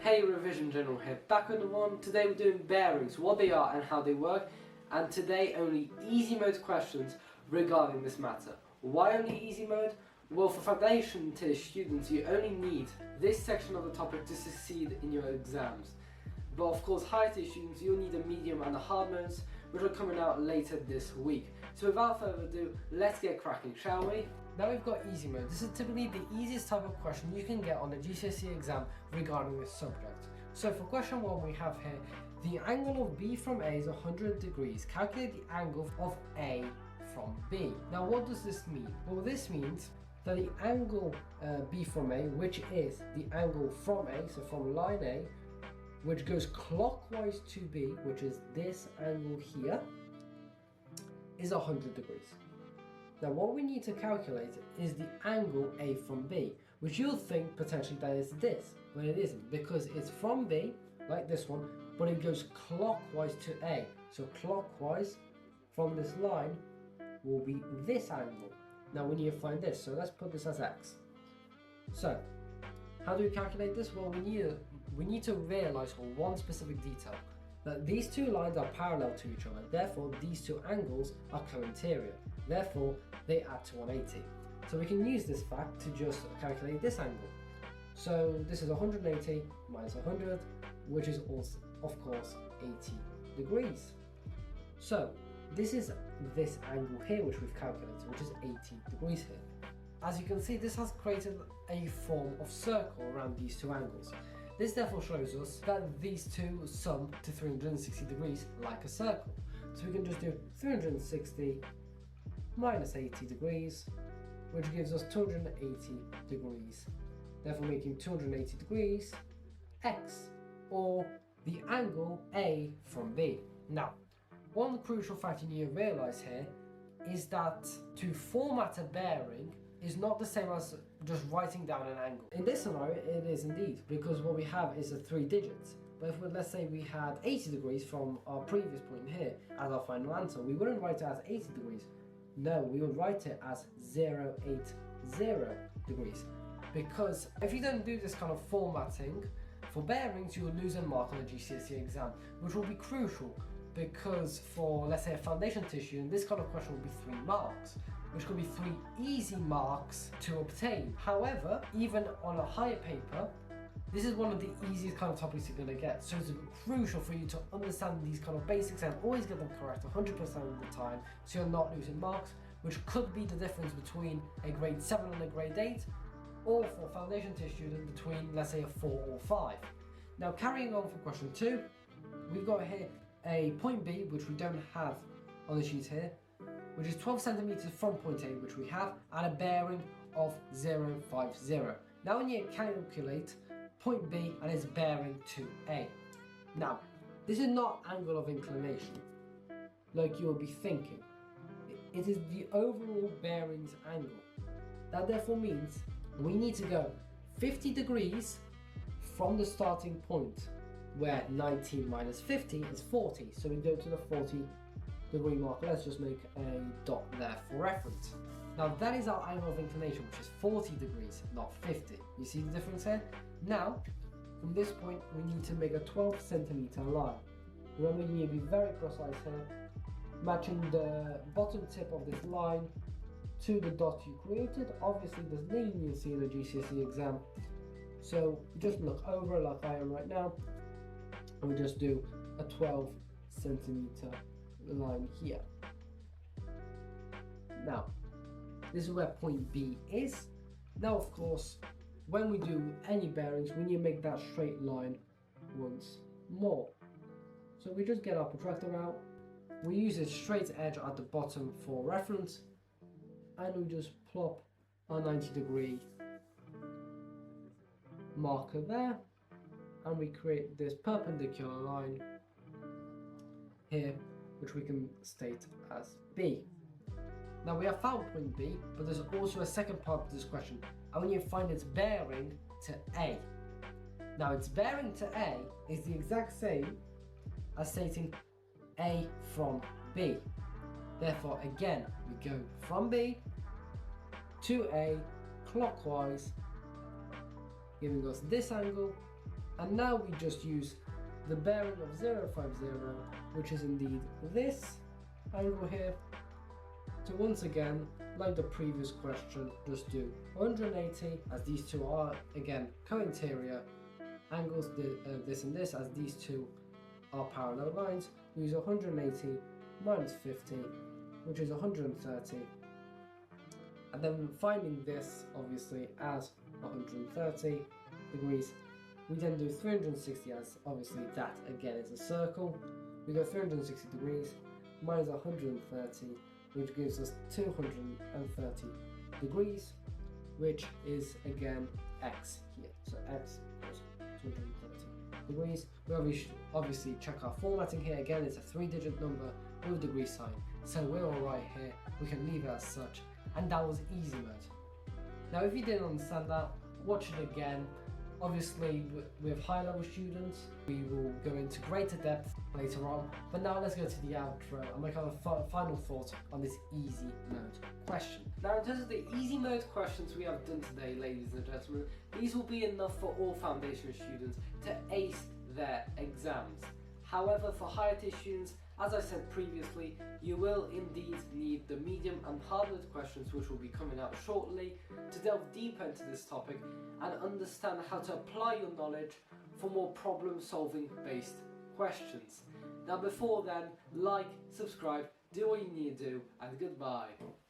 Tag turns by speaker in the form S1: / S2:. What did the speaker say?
S1: Hey, Revision General here, back on the one. Today we're doing bearings, what they are and how they work, and today only easy mode questions regarding this matter. Why only easy mode? Well, for foundation tier students you only need this section of the topic to succeed in your exams. But of course, higher tier students, you'll need a medium and a hard modes, which are coming out later this week. So without further ado, let's get cracking, shall we? Now we've got easy mode. This is typically the easiest type of question you can get on a GCSE exam regarding this subject. So for question 1 we have here, the angle of B from A is 100 degrees. Calculate the angle of A from B. Now what does this mean? Well, this means that the angle B from A, which is the angle from A, so from line A, which goes clockwise to B, which is this angle here, is 100 degrees. Now what we need to calculate is the angle A from B, which you'll think potentially that is this, but it isn't, because it's from B, like this one, but it goes clockwise to A. So clockwise from this line will be this angle. Now we need to find this, so let's put this as X. So how do we calculate this? Well, we need to realize one specific detail, that these two lines are parallel to each other, therefore these two angles are co-interior, therefore they add to 180. So we can use this fact to just calculate this angle. So this is 180 minus 100, which is also, of course, 80 degrees. So this is this angle here which we've calculated, which is 80 degrees here. As you can see, this has created a form of circle around these two angles. This therefore shows us that these two sum to 360 degrees like a circle. So we can just do 360 minus 80 degrees, which gives us 280 degrees. Therefore making 280 degrees X, or the angle A from B. Now, one crucial fact you need to realise here is that to format a bearing is not the same as just writing down an angle. In this scenario, it is indeed, because what we have is a 3 digits. But if let's say we had 80 degrees from our previous point here as our final answer, we wouldn't write it as 80 degrees. No, we would write it as 080 degrees. Because if you don't do this kind of formatting for bearings, you will lose a mark on a GCSE exam, which will be crucial. Because for, let's say, a foundation tissue, and this kind of question will be 3 marks, which could be 3 easy marks to obtain. However, even on a higher paper, this is one of the easiest kind of topics you're going to get. So it's crucial for you to understand these kind of basics and always get them correct 100% of the time, so you're not losing marks, which could be the difference between a grade 7 and a grade 8, or for a foundation tissue student between, let's say, a 4 or 5. Now carrying on for question 2, we've got here a point B, which we don't have on the sheet here, which is 12 centimeters from point A, which we have, and a bearing of 050. Now we need to calculate point B and its bearing to A. Now, this is not angle of inclination, like you'll be thinking. It is the overall bearings angle. That therefore means we need to go 50 degrees from the starting point, where 19 minus 50 is 40. So we go to the 40 degree mark. Let's just make a dot there for reference. Now that is our angle of inclination, which is 40 degrees, not 50. You see the difference here? Now, from this point, we need to make a 12 centimeter line. Remember, you need to be very precise here, matching the bottom tip of this line to the dot you created. Obviously, there's leniency in the GCSE exam, so just look over like I am right now, and we just do a 12 centimeter line here. Now, this is where point B is. Now, of course, when we do any bearings, we need to make that straight line once more. So we just get our protractor out, we use a straight edge at the bottom for reference, and we just plop our 90 degree marker there, and we create this perpendicular line here, which we can state as B. Now we have found point B, but there's also a second part of this question, and we need to find its bearing to A. Now its bearing to A is the exact same as stating A from B. Therefore, again, we go from B to A clockwise, giving us this angle, And now we just use the bearing of 0, 5, 0, which is indeed this angle here. So once again, like the previous question, just do 180, as these two are, again, co-interior angles, this and this, as these two are parallel lines. We use 180 minus 50, which is 130. And then finding this, obviously, as 130 degrees, we then do 360, as obviously that, again, is a circle. We go 360 degrees minus 130, which gives us 230 degrees, which is again x here. So x equals 230 degrees. We obviously check our formatting here. Again, it's a 3-digit number with a degree sign. So we're alright here. We can leave it as such. And that was easy mode. Now, if you didn't understand that, watch it again. Obviously, with high-level students, we will go into greater depth later on. But now let's go to the outro and make our final thoughts on this easy mode question. Now, in terms of the easy mode questions we have done today, ladies and gentlemen, these will be enough for all foundation students to ace their exams. However, for higher tier students, as I said previously, you will indeed need the medium and hard mode questions, which will be coming out shortly, to delve deeper into this topic and understand how to apply your knowledge for more problem-solving based questions. Now, before then, like, subscribe, do what you need to do, and goodbye.